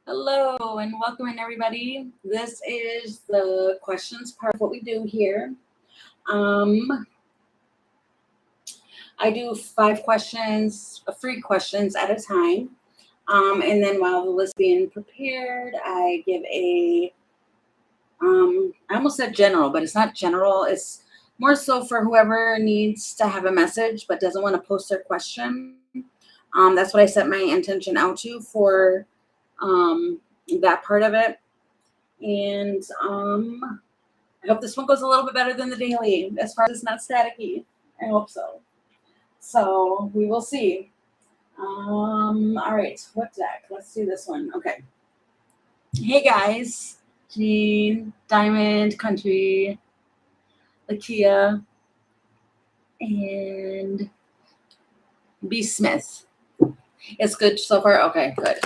Hello and welcome in everybody. This is the questions part of what we do here. Um, I do 5 questions, 3 questions at a time. And then while the list being prepared, I give I almost said general, but it's not general. It's more so for whoever needs to have a message but doesn't want to post their question. That's what I set my intention out to for um, that part of it. And I hope this one goes a little bit better than the daily as far as it's not staticky. I hope so. So we will see. All right, what deck? Let's do this one. Okay. Hey guys, Jean, Diamond, Country, Lakia, and B. Smith. It's good so far. Okay, good.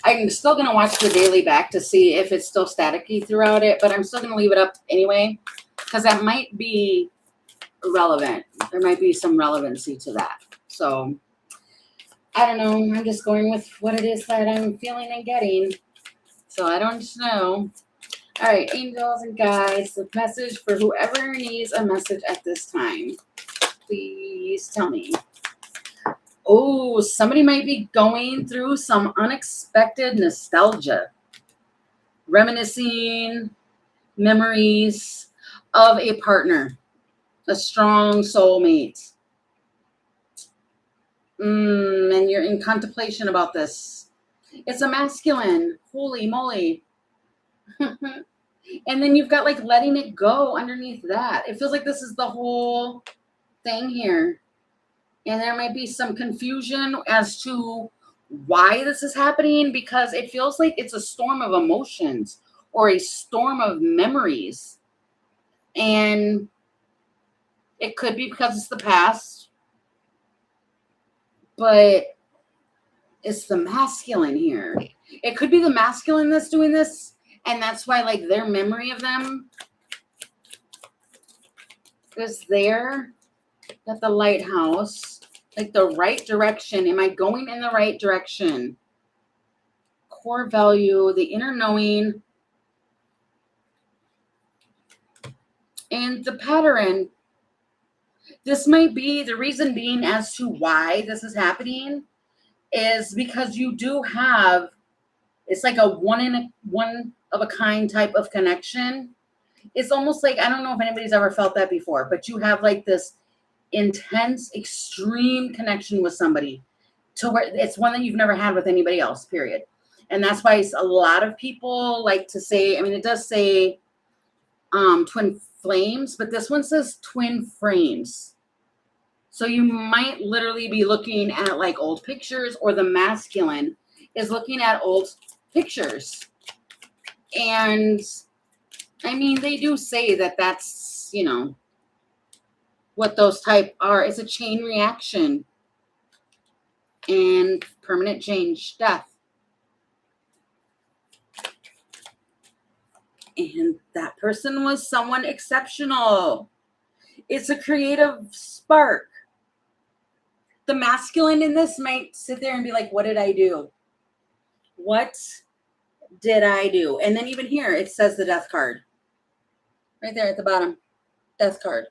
I'm still gonna watch the daily back to see if it's still staticky throughout it, but I'm still gonna leave it up anyway because that might be relevant. There might be some relevancy to that. So I don't know. I'm just going with what it is that I'm feeling and getting. So I don't know. All right, angels and guides, the message for whoever needs a message at this time. Please tell me. Oh, somebody might be going through some unexpected nostalgia, reminiscing memories of a partner, a strong soulmate. And you're in contemplation about this. It's a masculine. Holy moly. And then you've got like letting it go underneath that. It feels like this is the whole thing here. And there might be some confusion as to why this is happening because it feels like it's a storm of emotions or a storm of memories. And it could be because it's the past, but it's the masculine here. It could be the masculine that's doing this, and that's why like their memory of them is there at the lighthouse. Like the right direction. Am I going in the right direction? Core value, the inner knowing, and the pattern. This might be the reason being as to why this is happening is because you do have, it's like a one of a kind type of connection. It's almost like, I don't know if anybody's ever felt that before, but you have like this intense, extreme connection with somebody to where it's one that you've never had with anybody else, period. And that's why a lot of people like to say, I mean, it does say twin flames, but this one says twin frames. So you might literally be looking at like old pictures, or the masculine is looking at old pictures. And I mean, they do say that that's, what those type are. It's a chain reaction and permanent change, death. And that person was someone exceptional. It's a creative spark. The masculine in this might sit there and be like, what did I do? What did I do? And then even here, it says the death card. Right there at the bottom. Death card.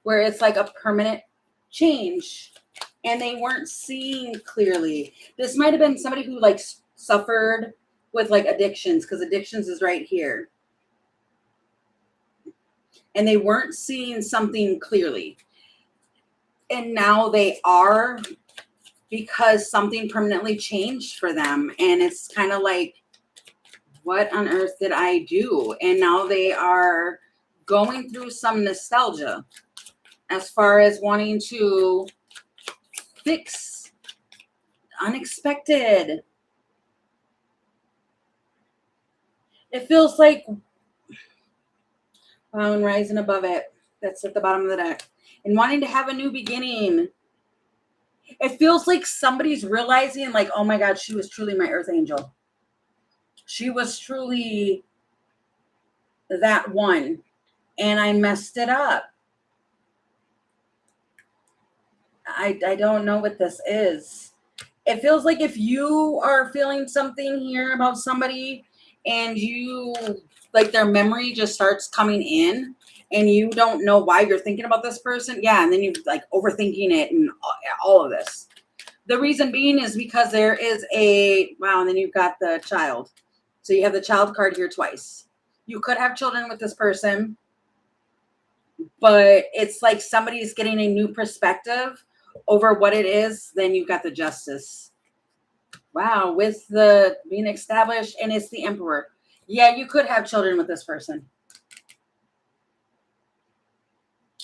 Where it's like a permanent change. And they weren't seeing clearly. This might have been somebody who like suffered with like addictions, because addictions is right here. And they weren't seeing something clearly. And now they are, because something permanently changed for them. And it's kind of like, what on earth did I do? And now they are going through some nostalgia as far as wanting to fix unexpected. It feels like and rising above it. That's at the bottom of the deck. And wanting to have a new beginning. It feels like somebody's realizing like, oh my God, she was truly my earth angel. She was truly that one. And I messed it up. I don't know what this is. It feels like if you are feeling something here about somebody and you like their memory just starts coming in and you don't know why you're thinking about this person. Yeah. And then you like overthinking it and all of this. The reason being is because there is wow. And then you've got the child. So you have the child card here twice. You could have children with this person, but it's like somebody's getting a new perspective over what it is. Then you've got the justice. Wow, with the being established, and it's the emperor. Yeah, you could have children with this person.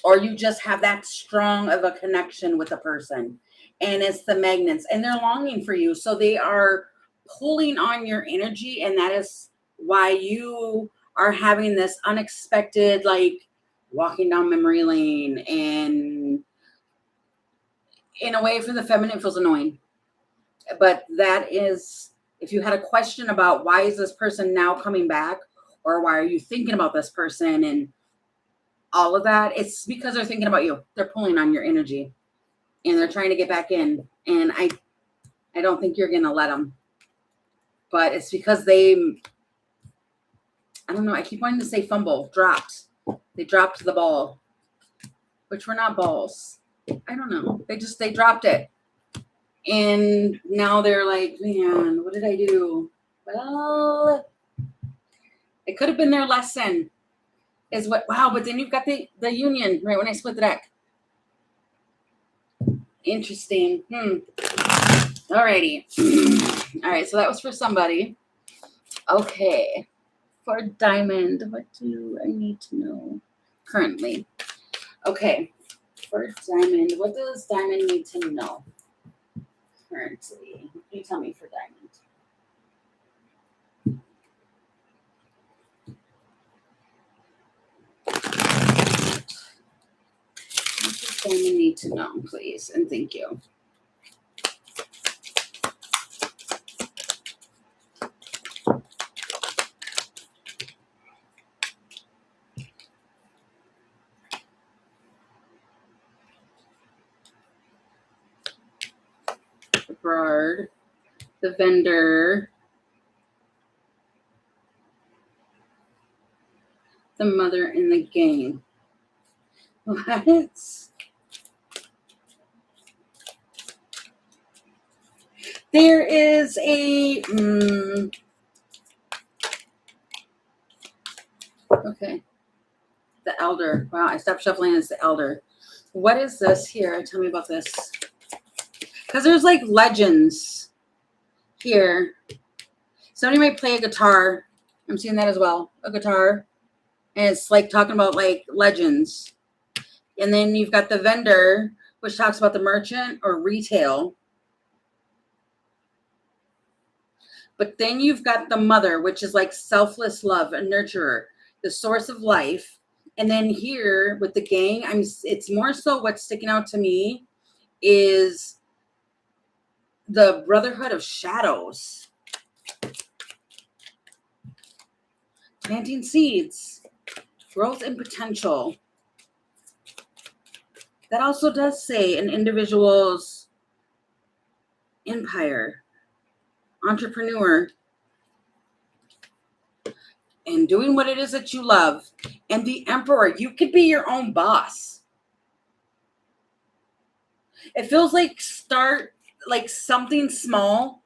Or you just have that strong of a connection with a person. And it's the magnets, and they're longing for you. So they are pulling on your energy, and that is why you are having this unexpected, like walking down memory lane. And in a way, for the feminine, it feels annoying. But that is, if you had a question about why is this person now coming back, or why are you thinking about this person and all of that, it's because they're thinking about you. They're pulling on your energy and they're trying to get back in. And I don't think you're going to let them. But it's because I don't know, I keep wanting to say fumble, dropped. They dropped the ball, which were not balls. I don't know. They dropped it. And now they're like, man, what did I do? Well, it could have been their lesson. Is what, wow, but then you've got the union, right, when I split the deck. Interesting. Alrighty. All right, so that was for somebody. Okay. For Diamond, what do I need to know currently? Okay. For Diamond, what does Diamond need to know currently? What can you tell me for Diamond? What does Diamond need to know, please? And thank you. The Bard, the Vendor, the Mother, and the Gang. What? There is a okay. The Elder. Wow, I stopped shuffling. It's the Elder. What is this here? Tell me about this. Because there's like legends here. Somebody might play a guitar. I'm seeing that as well. A guitar. And it's like talking about like legends. And then you've got the Vendor, which talks about the merchant or retail. But then you've got the Mother, which is like selfless love, a nurturer, the source of life. And then here with the Gang, it's more so what's sticking out to me is the Brotherhood of Shadows. Planting seeds, growth and potential. That also does say an individual's empire, entrepreneur, and doing what it is that you love. And the Emperor, you could be your own boss. It feels like start like something small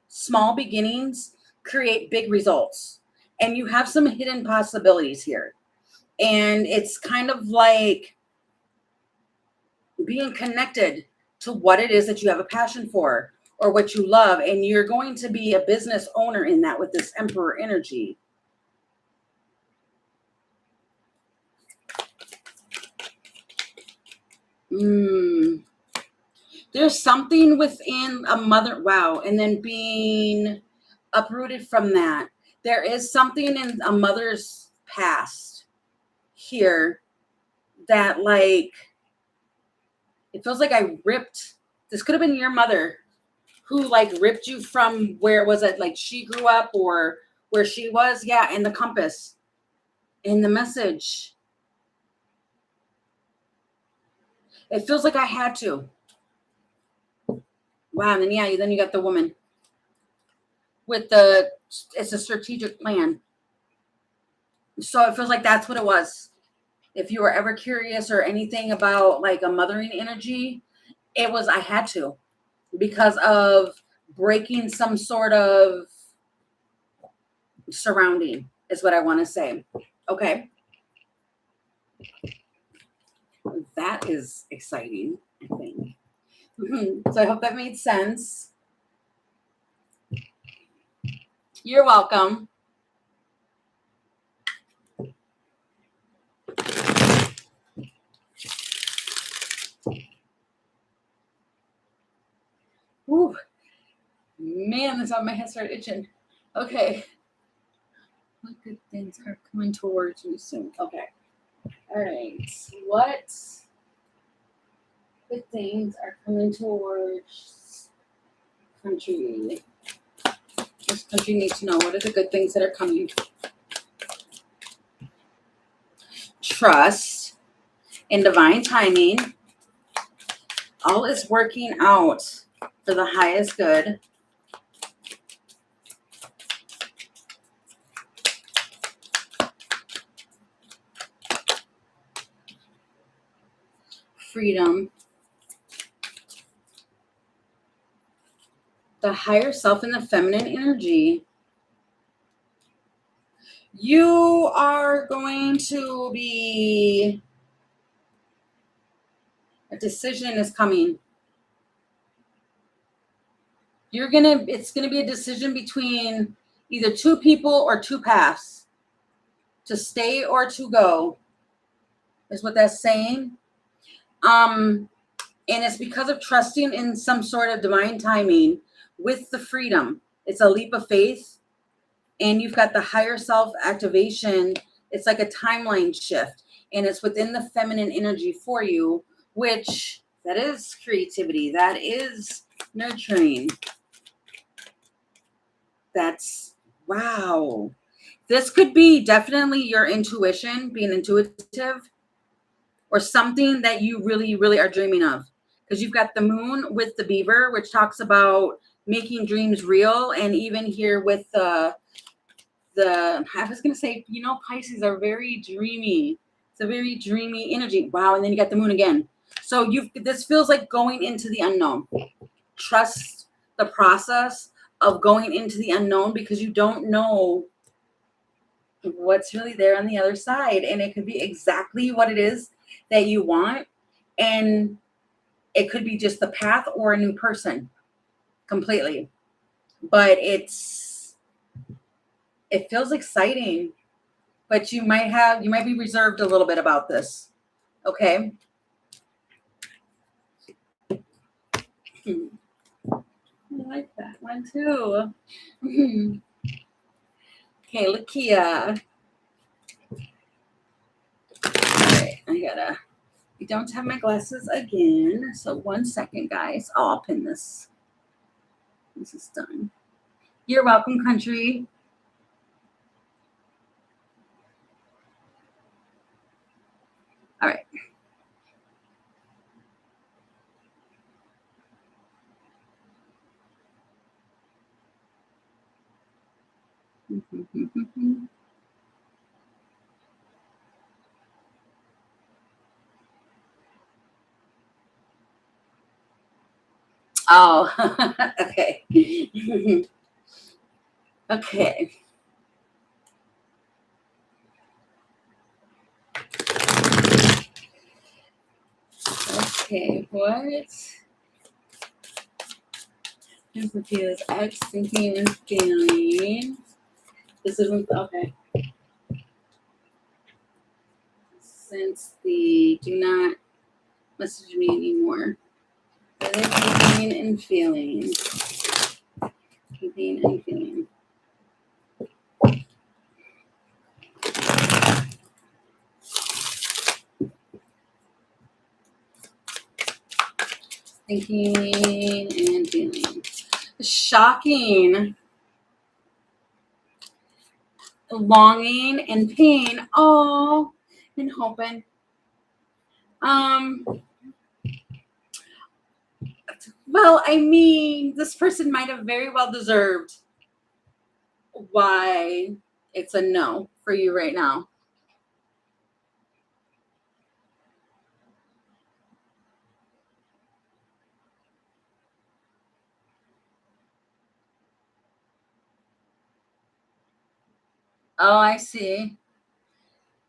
beginnings create big results. And you have some hidden possibilities here. And it's kind of like being connected to what it is that you have a passion for or what you love. And you're going to be a business owner in that with this Emperor energy. There's something within a mother. Wow. And then being uprooted from that. There is something in a mother's past here that like, it feels like I ripped. This could have been your mother who like ripped you from where was it? Like she grew up or where she was. Yeah. And the compass and the message. It feels like I had to. Wow, and then you got the woman with it's a strategic plan. So it feels like that's what it was. If you were ever curious or anything about like a mothering energy, it was I had to, because of breaking some sort of surrounding is what I want to say. Okay. That is exciting, I think. So I hope that made sense. You're welcome. Ooh, man, that's how my head started itching. Okay. What good things are coming towards you soon? Okay. All right. What good things are coming towards country? This country needs to know what are the good things that are coming. Trust in divine timing. All is working out for the highest good. Freedom. The higher self and the feminine energy. You are going to be, a decision is coming. It's gonna be a decision between either two people or two paths, to stay or to go, is what that's saying. And it's because of trusting in some sort of divine timing with the freedom. It's a leap of faith, and you've got the higher self activation. It's like a timeline shift, and it's within the feminine energy for you, which that is creativity, that is nurturing. That's wow. This could be definitely your intuition, being intuitive, or something that you really, really are dreaming of. Because you've got the moon with the beaver, which talks about making dreams real. And even here with I was going to say, Pisces are very dreamy. It's a very dreamy energy. Wow. And then you got the moon again. So this feels like going into the unknown. Trust the process of going into the unknown, because you don't know what's really there on the other side. And it could be exactly what it is that you want. And it could be just the path or a new person completely. But it feels exciting, but you might be reserved a little bit about this. Okay. I like that one too. Okay, Lakia. All right, I don't have my glasses again. So 1 second, guys. Oh, I'll pin this. This is done. You're welcome, country. All right. Oh, okay. Okay. Okay, what is the feels X thinking and feeling? This isn't okay. Since the do not message me anymore. What is thinking and feeling? Thinking and feeling. Thinking and feeling. Shocking. Longing and pain. Oh, and hoping. Well, I mean, this person might have very well deserved why it's a no for you right now. Oh, I see.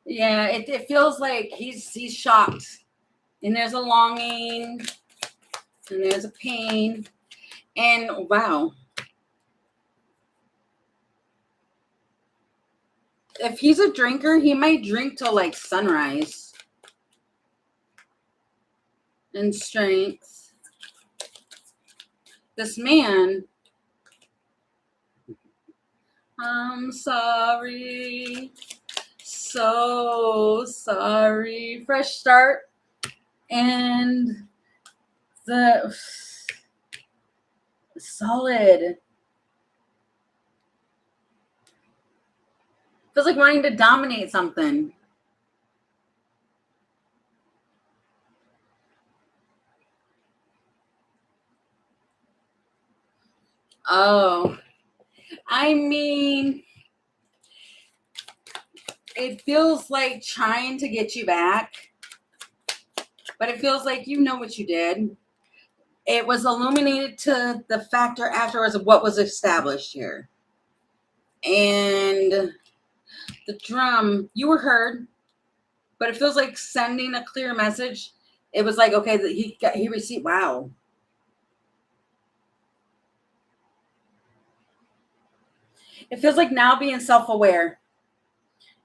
Yeah, it feels like he's shocked. And there's a longing and there's a pain. And wow. If he's a drinker, he might drink till like sunrise. And strength. This man, I'm sorry. So sorry. Fresh start. And the solid. Feels like wanting to dominate something. Oh, I mean, it feels like trying to get you back, but it feels like you know what you did. It was illuminated to the factor afterwards of what was established here. And the drum, you were heard, but it feels like sending a clear message. It was like, okay, he received, wow. It feels like now being self-aware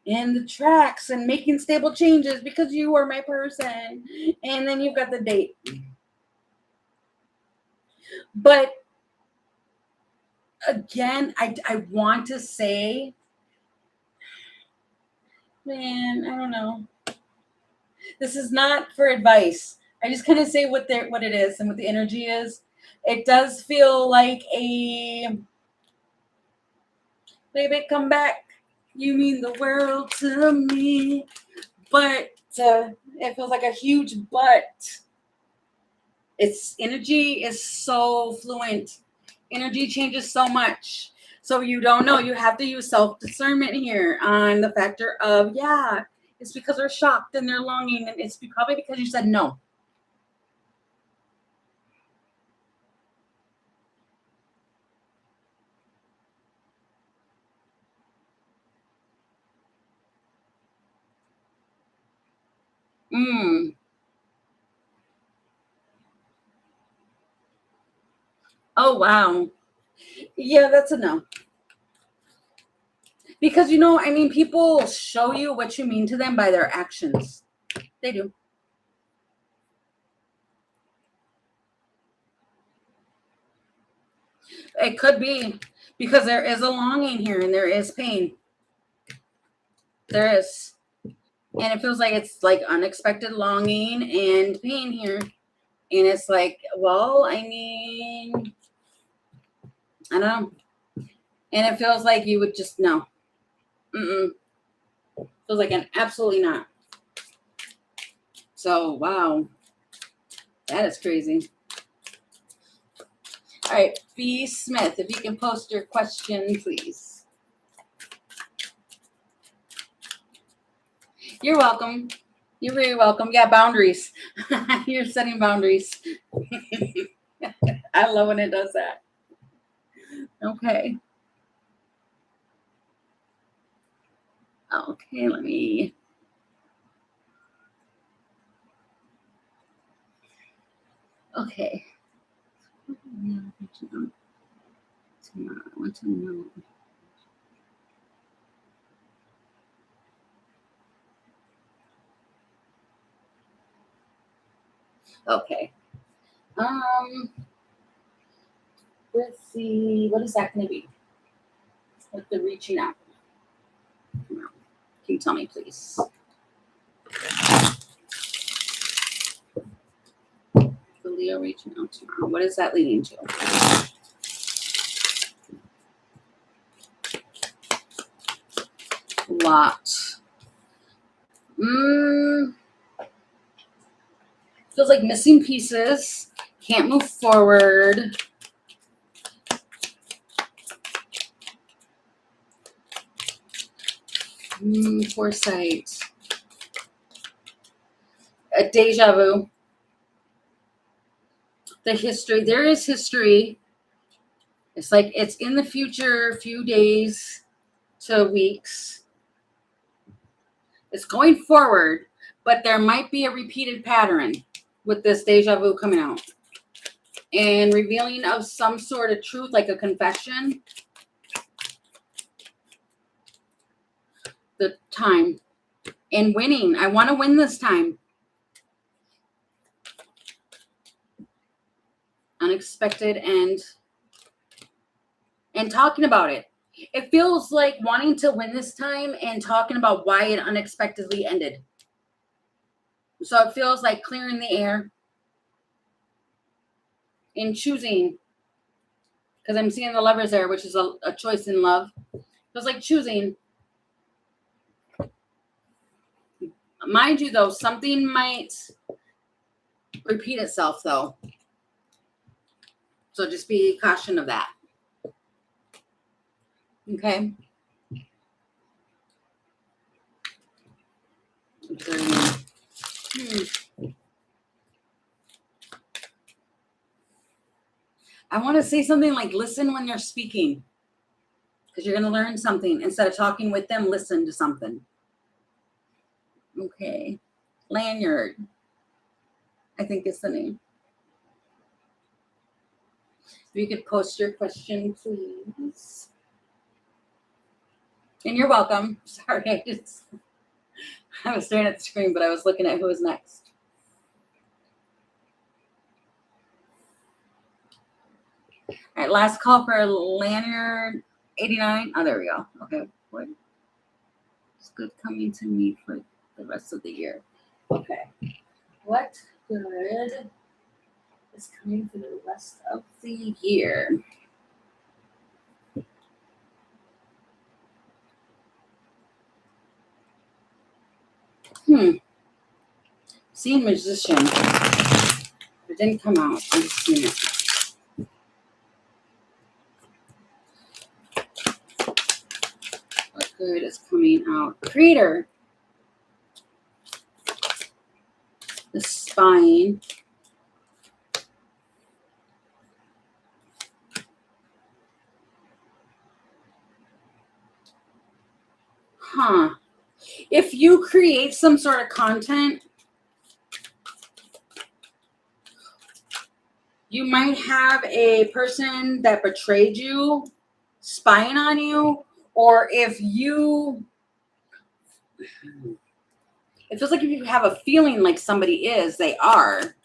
in the tracks and making stable changes because you are my person. And then you've got the date. But again, I want to say, man, I don't know. This is not for advice. I just kind of say what it is and what the energy is. It does feel like a baby, come back. You mean the world to me. But it feels like a huge but. Its energy is so fluent. Energy changes so much. So you don't know. You have to use self-discernment here on the factor of, yeah, it's because they're shocked and they're longing. And it's probably because you said no. Mm. Oh, wow. Yeah, that's a no. Because, I mean, people show you what you mean to them by their actions. They do. It could be because there is a longing here and there is pain. There is. And it feels like it's like unexpected longing and pain here. And it's like, well, I mean, I don't know. And it feels like you would just no. Mm-mm. Feels like an absolutely not. So, wow. That is crazy. All right, B. Smith, if you can post your question, please. You're welcome. You're very welcome. Yeah, boundaries. You're setting boundaries. I love when it does that. Okay. Okay, let me. Okay. I want to know. Okay. Let's see. What is that going to be? With the reaching out. Can you tell me, please? The Leo reaching out tomorrow. What is that leading to? Lot. Feels like missing pieces. Can't move forward. Foresight. A deja vu. The history. There is history. It's like it's in the future, a few days to weeks. It's going forward, but there might be a repeated pattern with this deja vu coming out. And revealing of some sort of truth, like a confession. The time. And winning. I want to win this time. Unexpected and talking about it. It feels like wanting to win this time and talking about why it unexpectedly ended. So it feels like clearing the air and choosing, because I'm seeing the Lovers there, which is a choice in love. It feels like choosing. Mind you, though, something might repeat itself, though. So just be caution of that. Okay. I want to say something like listen when they're speaking, because you're going to learn something. Instead of talking with them, listen to something. Okay. Lanyard, I think is the name. If you could post your question, please. And you're welcome. Sorry, I was staring at the screen, but I was looking at who was next. All right, last call for Lanyard 89. Oh, there we go. Okay, what? It's good coming to me for the rest of the year. Okay, what good is coming for the rest of the year? Seeing Magician. It didn't come out. I'm just seeing it. What good is coming out? Creator. The Spine. If you create some sort of content, you might have a person that betrayed you spying on you, or it feels like if you have a feeling like somebody is, they are.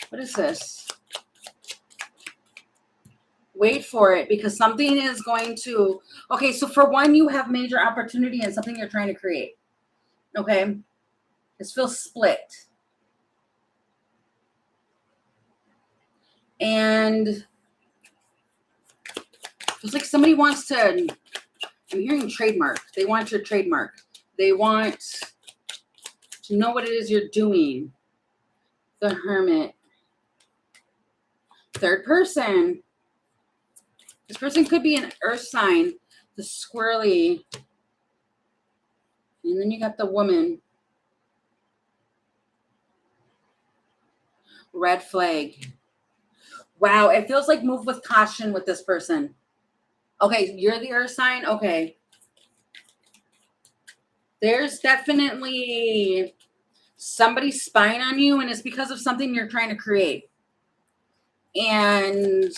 What is this? Wait for it, because something is going to, okay, so for one, you have major opportunity in something you're trying to create. Okay. This feels split. And it feels like somebody wants to, I'm hearing trademark. They want your trademark. They want to know what it is you're doing. The Hermit. Third person. This person could be an earth sign. The squirrely. And then you got the woman. Red flag. Wow, it feels like move with caution with this person. Okay, you're the earth sign. Okay. There's definitely somebody spying on you, and it's because of something you're trying to create. And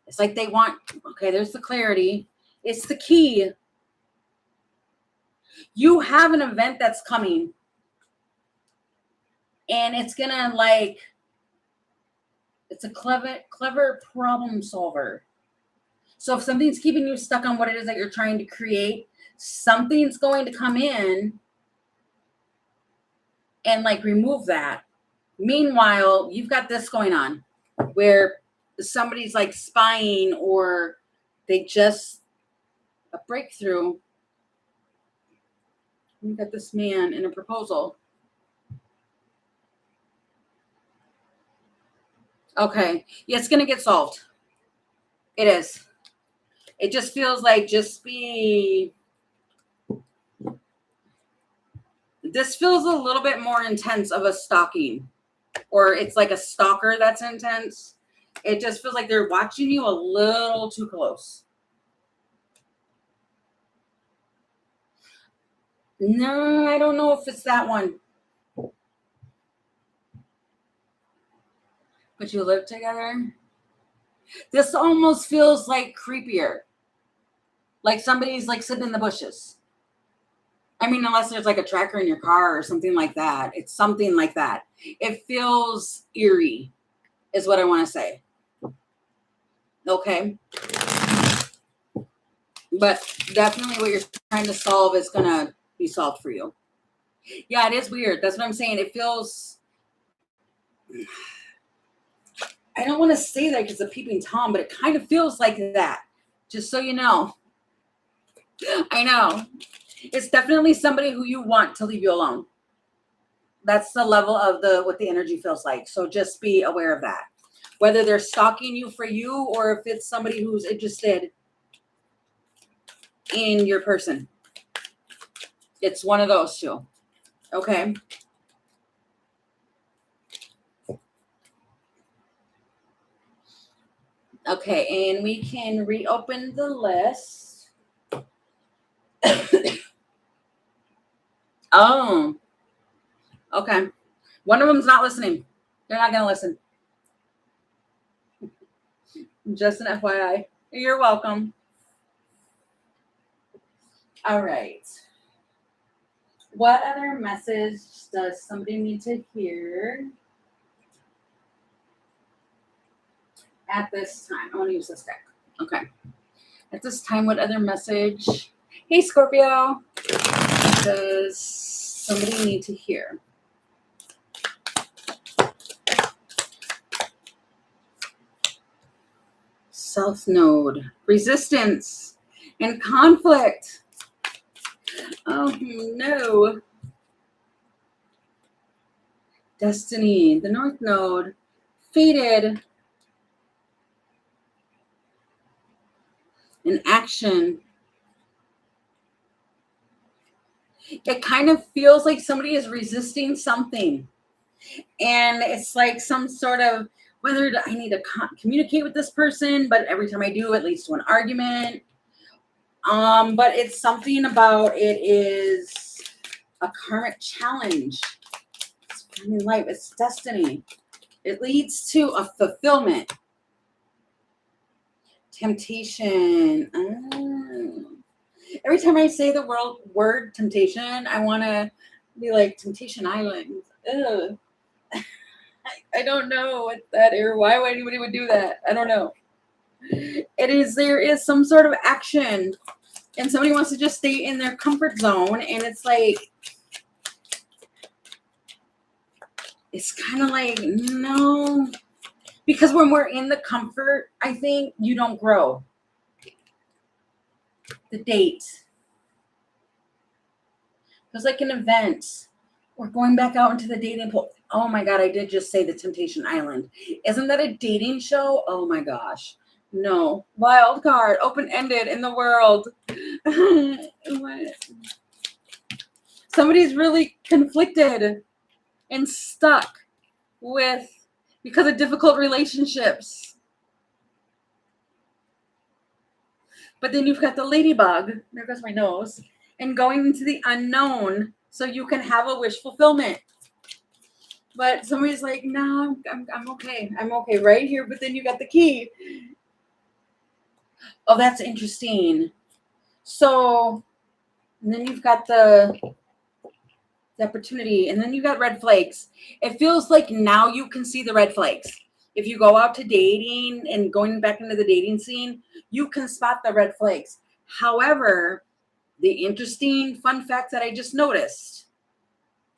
it's like they want, okay, there's the clarity. It's the key. You have an event that's coming. And it's going to like, it's a clever problem solver. So if something's keeping you stuck on what it is that you're trying to create, something's going to come in and like remove that. Meanwhile, you've got this going on where somebody's like spying, or they just a breakthrough. You got this man in a proposal. Okay. Yeah, it's going to get solved. It is. It just feels like this feels a little bit more intense of a stalking, or it's like a stalker that's intense. It just feels like they're watching you a little too close. No, I don't know if it's that one. But you live together? This almost feels like creepier. Like somebody's like sitting in the bushes. I mean, unless there's like a tracker in your car or something like that. It's something like that. It feels eerie, is what I want to say. Okay. But definitely what you're trying to solve is going to be solved for you. Yeah, it is weird. That's what I'm saying. It feels, I don't want to say that because it's a peeping Tom, but it kind of feels like that. Just so you know. I know. It's definitely somebody who you want to leave you alone. That's the level of what the energy feels like. So just be aware of that. Whether they're stalking you for you or if it's somebody who's interested in your person. It's one of those two. Okay. Okay, and we can reopen the list. Oh, okay. One of them's not listening. They're not going to listen. Just an FYI. You're welcome. All right. What other message does somebody need to hear at this time? I want to use this deck. Okay. At this time, what other message? Hey, Scorpio. Does somebody need to hear? South Node. Resistance and conflict. Oh, no. Destiny. The North Node. Fated. And action. It kind of feels like somebody is resisting something. And it's like some sort of, whether I need to communicate with this person, but every time I do, it leads to an argument. But it's something about it is a karmic challenge. It's finding life. It's destiny. It leads to a fulfillment. Temptation. Every time I say the word temptation, I want to be like Temptation Island. Ugh. I don't know what that or why anybody would do that. I don't know. There is some sort of action and somebody wants to just stay in their comfort zone, and it's like, it's kind of like, no, because when we're in the comfort, I think you don't grow. The date. It was like an event. We're going back out into the dating pool. Oh my God, I did just say the Temptation Island. Isn't that a dating show? Oh my gosh. No. Wild card, open-ended in the world. What? Somebody's really conflicted and stuck because of difficult relationships. But then you've got the ladybug. There goes my nose. And going into the unknown so you can have a wish fulfillment. But somebody's like, no, I'm okay. I'm okay right here. But then you got the key. Oh, that's interesting. So, and then you've got the opportunity, and then you got red flags. It feels like now you can see the red flags. If you go out to dating and going back into the dating scene, you can spot the red flags. However, the interesting fun fact that I just noticed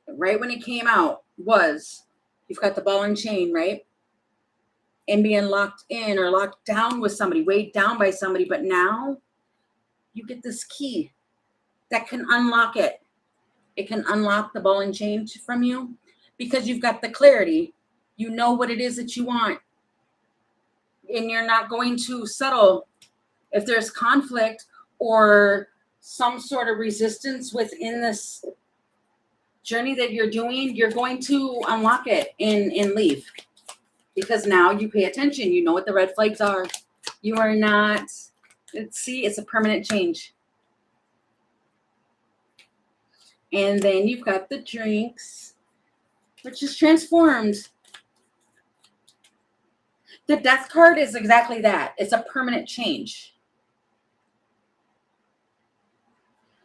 right when it came out was you've got the ball and chain, right? And being locked in or locked down with somebody, weighed down by somebody. But now you get this key that can unlock it. It can unlock the ball and chain from you because you've got the clarity. You know what it is that you want. and you're not going to settle. If there's conflict or some sort of resistance within this journey that you're doing, you're going to unlock it and leave. Because now you pay attention. You know what the red flags are. You are not, it's a permanent change. And then you've got the drinks, which is transformed. The death card is exactly that. It's a permanent change.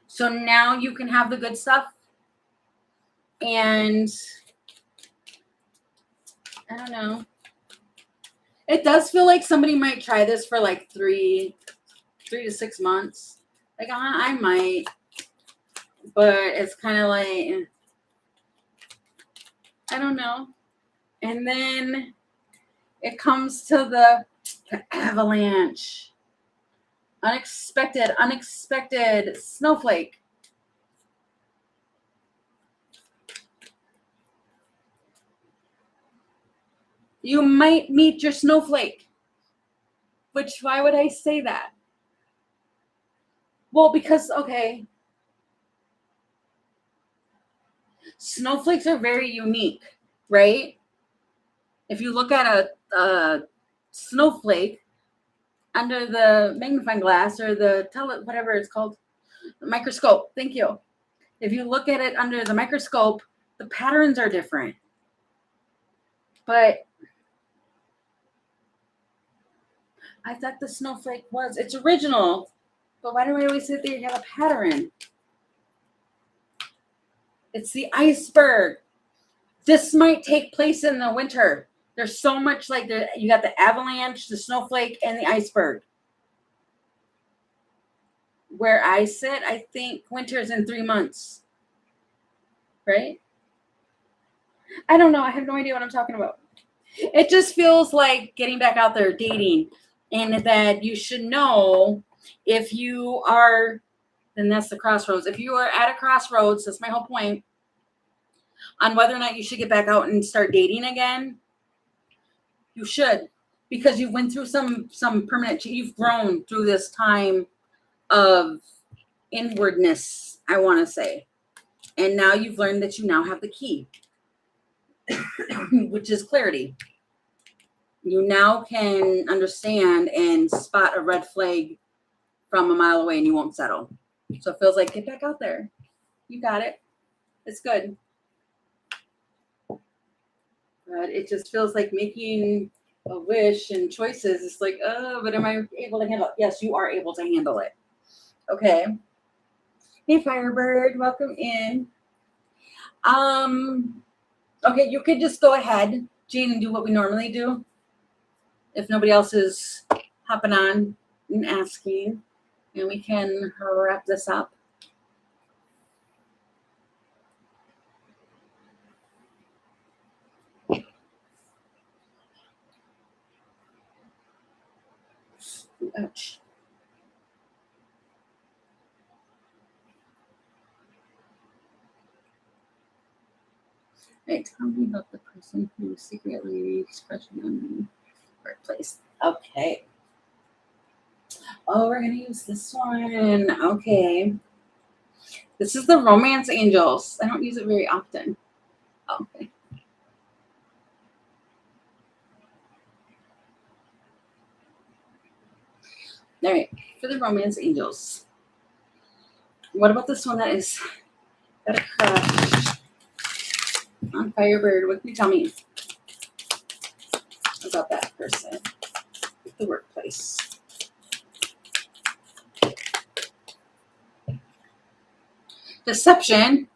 So now you can have the good stuff. And I don't know. It does feel like somebody might try this for like 3 to 6 months. Like I might. But it's kind of like, I don't know. And then it comes to the avalanche. Unexpected snowflake. You might meet your snowflake. Which, why would I say that? Well, because, okay. Snowflakes are very unique, right? If you look at a snowflake under the magnifying glass or the whatever it's called, the microscope, thank you. If you look at it under the microscope, the patterns are different. But I thought the snowflake it's original. But why do we always say that you have a pattern? It's the iceberg. This might take place in the winter. There's so much like you got the avalanche, the snowflake, and the iceberg. Where I sit, I think winter is in 3 months. Right? I don't know. I have no idea what I'm talking about. It just feels like getting back out there dating, and that you should know if you are, then that's the crossroads. If you are at a crossroads, that's my whole point, on whether or not you should get back out and start dating again. You should, because you went through some permanent change. You've grown through this time of inwardness, I want to say. And now you've learned that you now have the key, which is clarity. You now can understand and spot a red flag from a mile away and you won't settle. So it feels like, get back out there. You got it. It's good. But it just feels like making a wish and choices. It's like, oh, but am I able to handle it? Yes, you are able to handle it. Okay. Hey, Firebird, welcome in. Okay, you could just go ahead, Jean, and do what we normally do. If nobody else is hopping on and asking, and we can wrap this up. Ouch. Right, tell me about the person who secretly expressed on the workplace. Okay. Oh, we're going to use this one. Okay. This is the Romance Angels. I don't use it very often. Okay. All right, for the Romance Angels. What about this one that is got a crush on Firebird? What can you tell me about that person? The workplace. Deception.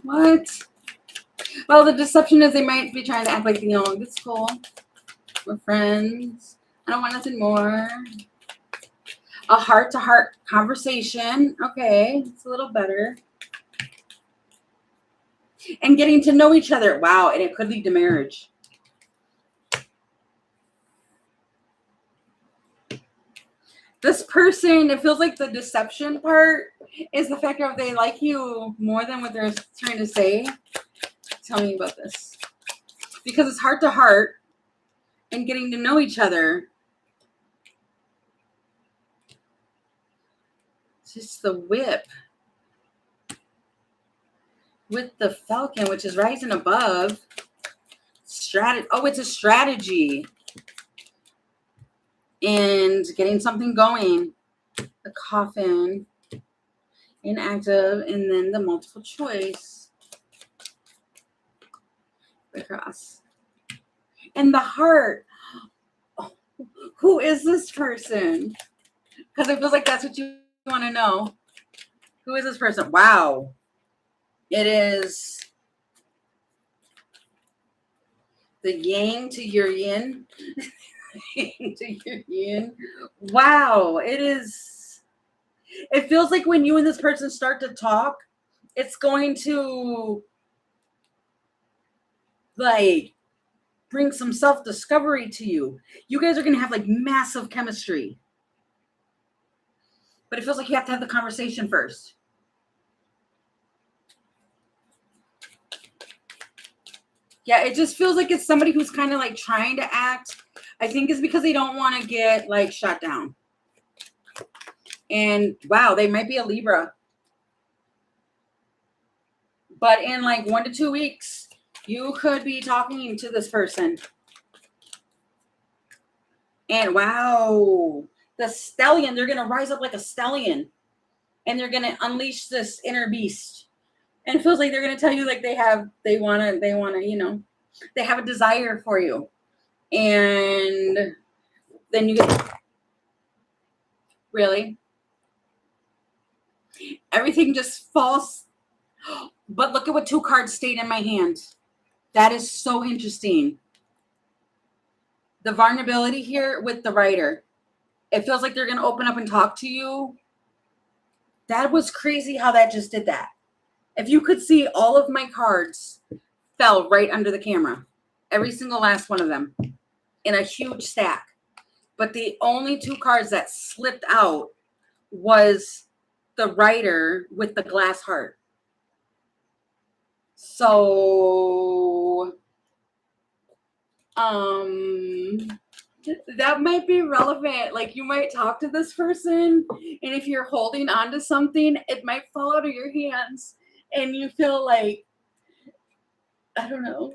What? Well, the deception is they might be trying to act like, it's cool. We're friends. I don't want nothing more. A heart-to-heart conversation. Okay, it's a little better. And getting to know each other. Wow, and it could lead to marriage. This person, it feels like the deception part is the fact of they like you more than what they're trying to say. Tell me about this. because it's heart to heart and getting to know each other. It's just the whip with the falcon, which is rising above. Oh, it's a strategy and getting something going. The coffin, inactive, and then the multiple choice across. And the heart. Oh, who is this person? Because it feels like that's what you want to know. Who is this person? Wow. It is the yang to your yin. To your yin. Wow. It is. It feels like when you and this person start to talk, it's going to like bring some self-discovery to you. You guys are going to have like massive chemistry. But it feels like you have to have the conversation first. Yeah, it just feels like it's somebody who's kind of like trying to act. I think it's because they don't want to get like shut down. And wow, they might be a Libra. But in like 1 to 2 weeks, you could be talking to this person. And wow, the stallion, they're going to rise up like a stallion. And they're going to unleash this inner beast. And it feels like they're going to tell you like they want to, you know, they have a desire for you. And then you get, really? Everything just falls. But look at what 2 cards stayed in my hand. That is so interesting. The vulnerability here with the writer. It feels like they're going to open up and talk to you. That was crazy how that just did that. If you could see, all of my cards fell right under the camera. Every single last one of them in a huge stack. But the only 2 cards that slipped out was the writer with the glass heart. So, that might be relevant. Like, you might talk to this person, and if you're holding on to something, it might fall out of your hands, and you feel like, I don't know.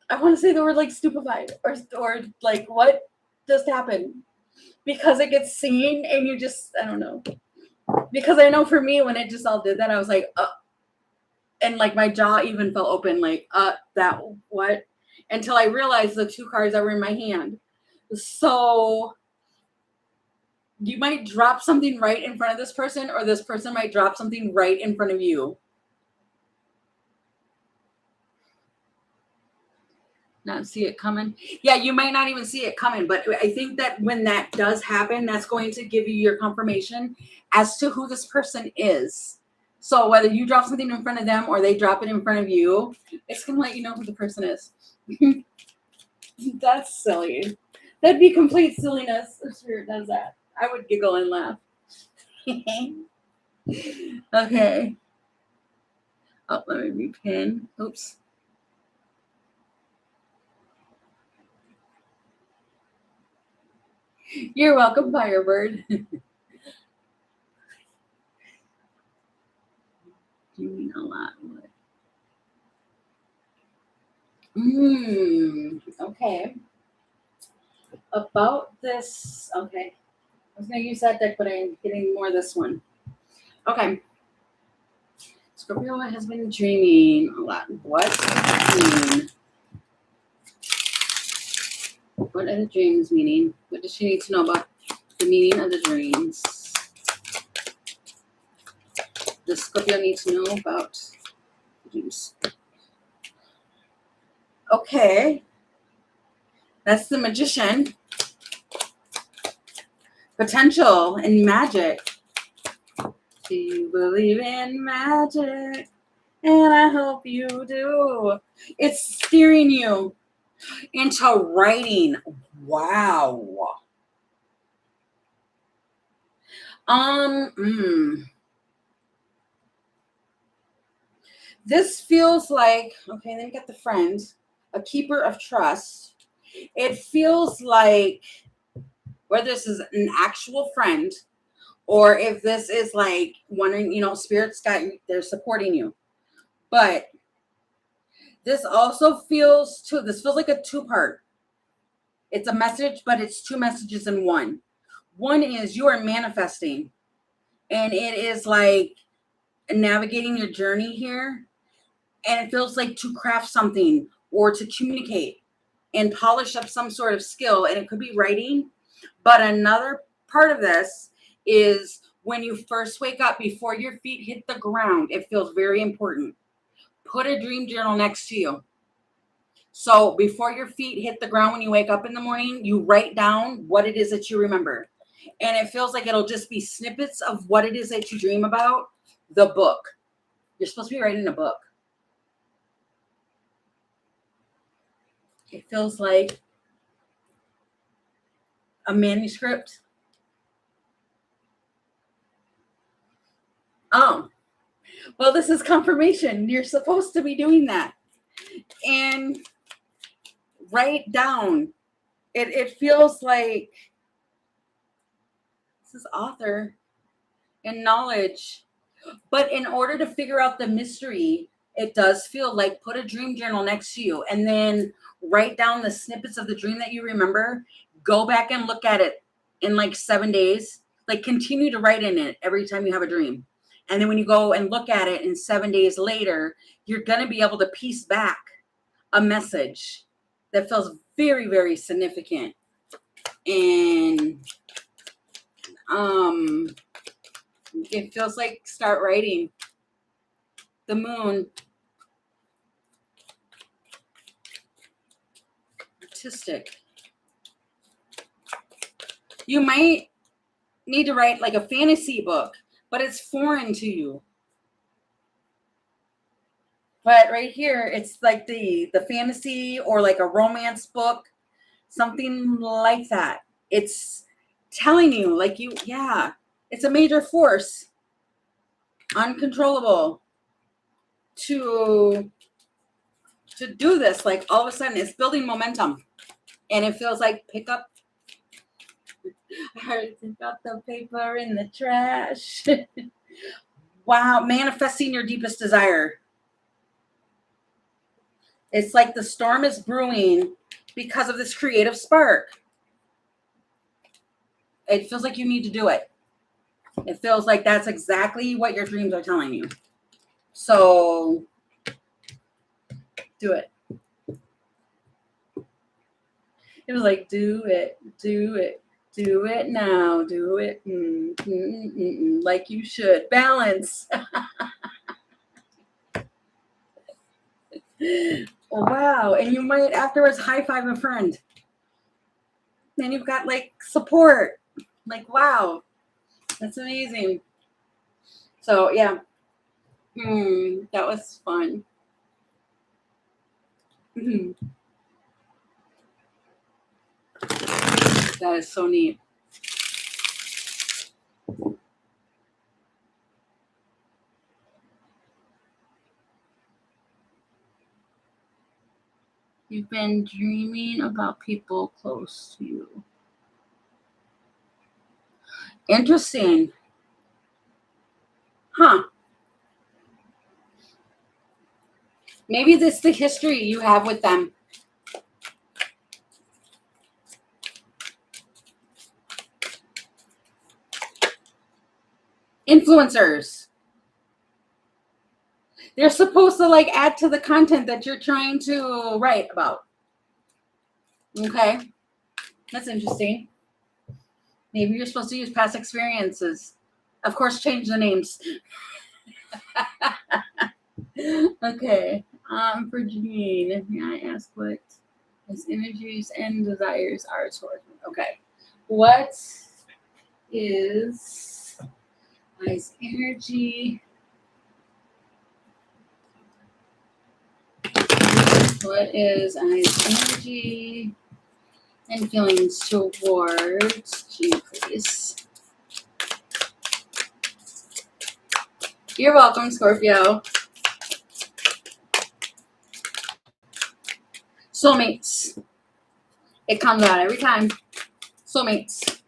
I want to say the word like stupefied or like what just happened, because it gets seen and you just, I don't know. Because I know for me, when it just all did that, I was like, and like my jaw even fell open, like, that what? Until I realized the 2 cards that were in my hand. So you might drop something right in front of this person, or this person might drop something right in front of you. Not see it coming. Yeah, you might not even see it coming, but I think that when that does happen, that's going to give you your confirmation as to who this person is. So whether you drop something in front of them or they drop it in front of you, it's going to let you know who the person is. That's silly. That'd be complete silliness if Spirit does that. I would giggle and laugh. Okay. Oh, let me repin. Oops. You're welcome, Firebird. You mean a lot. Okay. About this, okay. I was going to use that deck, but I'm getting more of this one. Okay. Scorpio has been dreaming a lot. What mean? What are the dreams meaning? What does she need to know about the meaning of the dreams? Does Scorpio need to know about dreams? Okay. That's the Magician. Potential and magic. Do you believe in magic? And I hope you do. It's steering you into writing. Wow. This feels like, okay, then you got the friend. a keeper of trust. It feels like whether this is an actual friend or if this is like wondering, spirits got you, they're supporting you. But this also this feels like a two-part. It's a message, but it's two messages in one. One is you are manifesting, and it is like navigating your journey here. And it feels like to craft something or to communicate and polish up some sort of skill. And it could be writing. But another part of this is when you first wake up, before your feet hit the ground, it feels very important. Put a dream journal next to you. So before your feet hit the ground when you wake up in the morning, you write down what it is that you remember. And it feels like it'll just be snippets of what it is that you dream about. The book. You're supposed to be writing a book. It feels like a manuscript. Oh, well, this is confirmation. You're supposed to be doing that. And write down. It feels like this is author and knowledge. But in order to figure out the mystery, it does feel like put a dream journal next to you and then write down the snippets of the dream that you remember. Go back and look at it in like 7 days. Like continue to write in it every time you have a dream. And then when you go and look at it in 7 days later, you're going to be able to piece back a message that feels very, very significant. And it feels like start writing. The moon. Artistic. You might need to write like a fantasy book, but it's foreign to you. But right here, it's like the fantasy or like a romance book, something like that. It's telling you like it's a major force, uncontrollable to do this. Like all of a sudden it's building momentum and it feels like pick up the paper in the trash. Wow, manifesting your deepest desire. It's like the storm is brewing because of this creative spark. It feels like you need to do it. It feels like that's exactly what your dreams are telling you. So do it. It was like, do it, do it, do it now, do it. Like you should. Balance. Wow. And you might afterwards high five a friend. Then you've got like support. Like, wow. That's amazing. So yeah. That was fun. That is so neat. You've been dreaming about people close to you. Interesting. Huh. Maybe this is the history you have with them. Influencers. They're supposed to like add to the content that you're trying to write about. Okay. That's interesting. Maybe you're supposed to use past experiences. Of course, change the names. Okay. For Janine, may I ask what his energies and desires are towards me? Okay. What is his energy? What is his energy and feelings towards Gene, please? You're welcome, Scorpio. Soulmates. It comes out every time. Soulmates.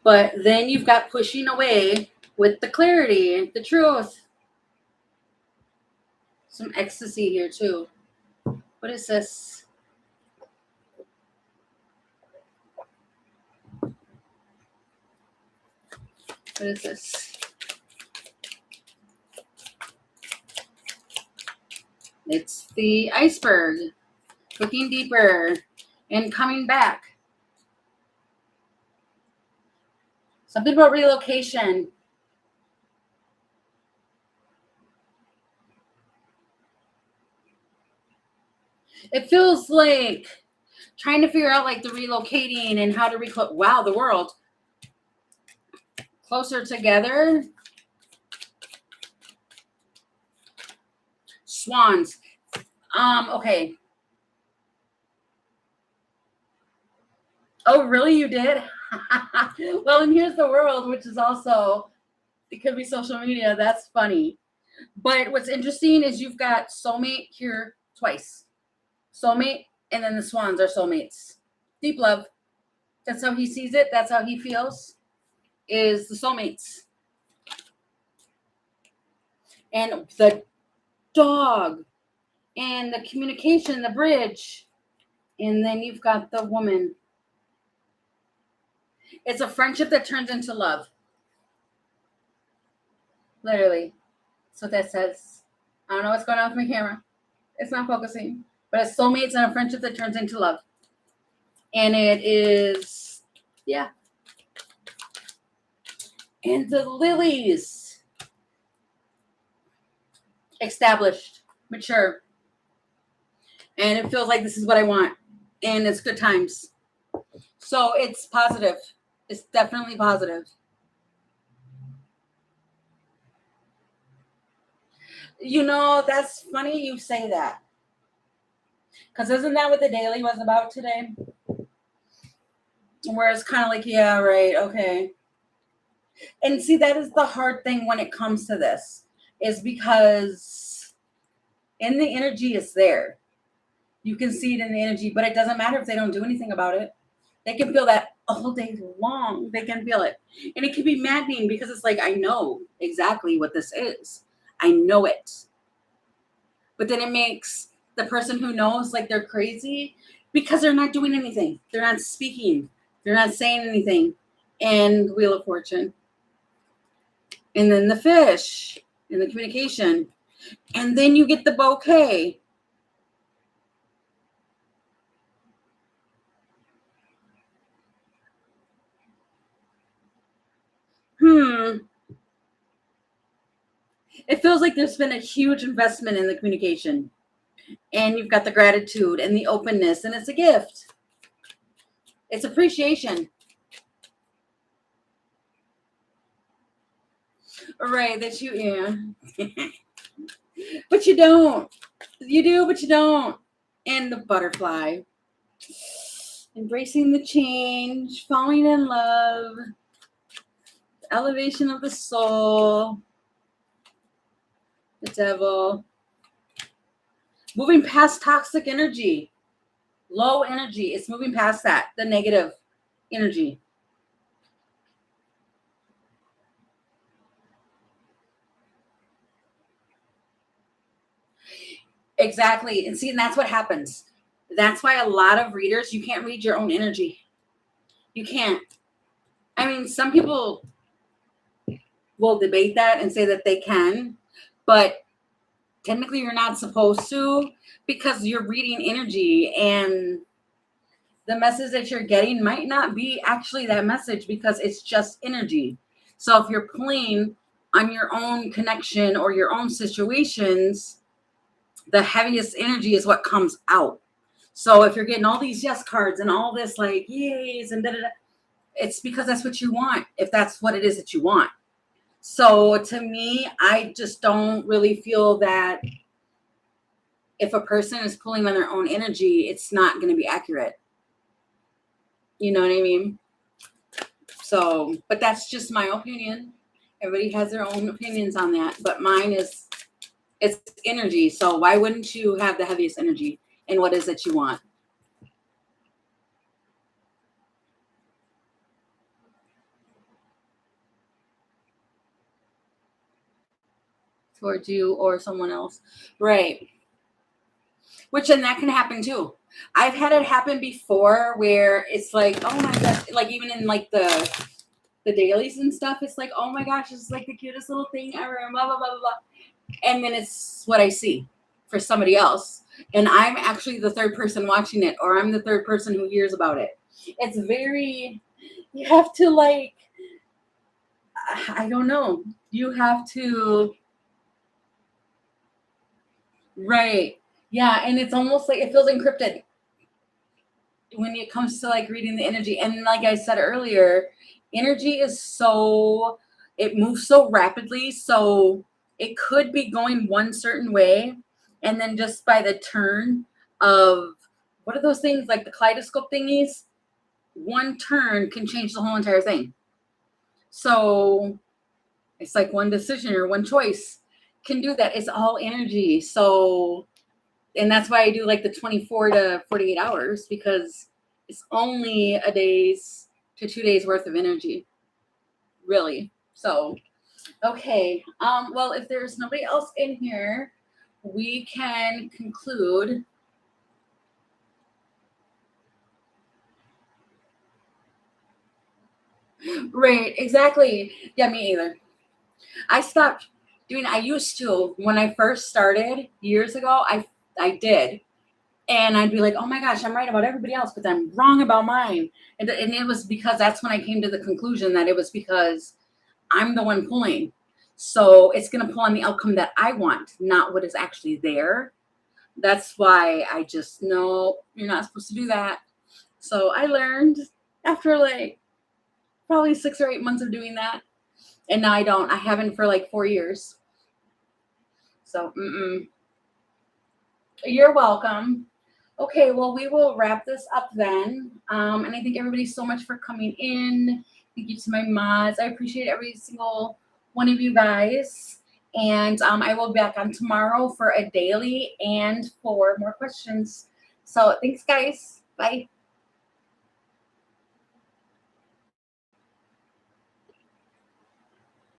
But then you've got pushing away with the clarity, the truth. Some ecstasy here too. What is this? What is this? It's the iceberg. Looking deeper and coming back. Something about relocation. It feels like trying to figure out like the relocating and how to wow, the world closer together. Swans. Okay. Oh, really? You did? Well, and here's the world, which is also, it could be social media. That's funny. But what's interesting is you've got soulmate here twice. Soulmate, and then the swans are soulmates. Deep love. That's how he sees it. That's how he feels. Is the soulmates. And the dog. And the communication, the bridge. And then you've got the woman. It's a friendship that turns into love. Literally. That's what that says. I don't know what's going on with my camera. It's not focusing. But it's soulmates and a friendship that turns into love. And it is, yeah. And the lilies. Established. Mature. And it feels like this is what I want. And it's good times. So it's positive. It's definitely positive. You know, that's funny you say that. Because isn't that what the daily was about today? Where it's kind of like, yeah, right, okay. And see, that is the hard thing when it comes to this, is because in the energy is there. You can see it in the energy, but it doesn't matter if they don't do anything about it. They can feel that all day long. They can feel it. And it can be maddening because it's like, I know exactly what this is. I know it. But then it makes the person who knows like they're crazy because they're not doing anything. They're not speaking. They're not saying anything. And Wheel of Fortune. And then the fish and the communication. And then you get the bouquet. It feels like there's been a huge investment in the communication. And you've got the gratitude and the openness, and it's a gift. It's appreciation. Right, that you, yeah. But you don't. You do, but you don't. And the butterfly. Embracing the change, falling in love, elevation of the soul, the devil. Moving past toxic energy, low energy. It's moving past that, the negative energy. Exactly. And see, and that's what happens. That's why a lot of readers, you can't read your own energy. You can't. I mean, some people will debate that and say that they can, but technically you're not supposed to because you're reading energy and the message that you're getting might not be actually that message because it's just energy. So if you're pulling on your own connection or your own situations, the heaviest energy is what comes out. So if you're getting all these yes cards and all this like yays and da da da, it's because that's what you want. If that's what it is that you want. So to me, I just don't really feel that if a person is pulling on their own energy, it's not going to be accurate. You know what I mean? So, but that's just my opinion. Everybody has their own opinions on that, but mine is it's energy. So why wouldn't you have the heaviest energy? And what is it you want? Towards you or someone else. Right. Which and that can happen too. I've had it happen before where it's like, oh my gosh, like even in like the dailies and stuff, it's like, oh my gosh, it's like the cutest little thing ever, and blah blah blah blah blah. And then it's what I see for somebody else. And I'm actually the third person watching it, or I'm the third person who hears about it. It's very you have to like I don't know. You have to right. Yeah, and it's almost like it feels encrypted when it comes to like reading the energy. And like I said earlier, energy is so it moves so rapidly, so it could be going one certain way, and then just by the turn of what are those things like the kaleidoscope thingies? One turn can change the whole entire thing. So it's like one decision or one choice can do that. It's all energy. So and that's why I do like the 24 to 48 hours because it's only a day's to 2 days worth of energy, really. So, okay. Well, if there's nobody else in here, we can conclude. Right, exactly. Yeah, me either. I stopped doing I used to when I first started years ago, I did. And I'd be like, oh my gosh, I'm right about everybody else, but I'm wrong about mine. And it was because that's when I came to the conclusion that it was because I'm the one pulling. So it's going to pull on the outcome that I want, not what is actually there. That's why I just know you're not supposed to do that. So I learned after like probably 6 or 8 months of doing that. And now I don't. I haven't for like 4 years. So, you're welcome. Okay, well, we will wrap this up then. And I thank everybody so much for coming in. Thank you to my mods. I appreciate every single one of you guys. And I will be back on tomorrow for a daily and for more questions. So thanks, guys. Bye.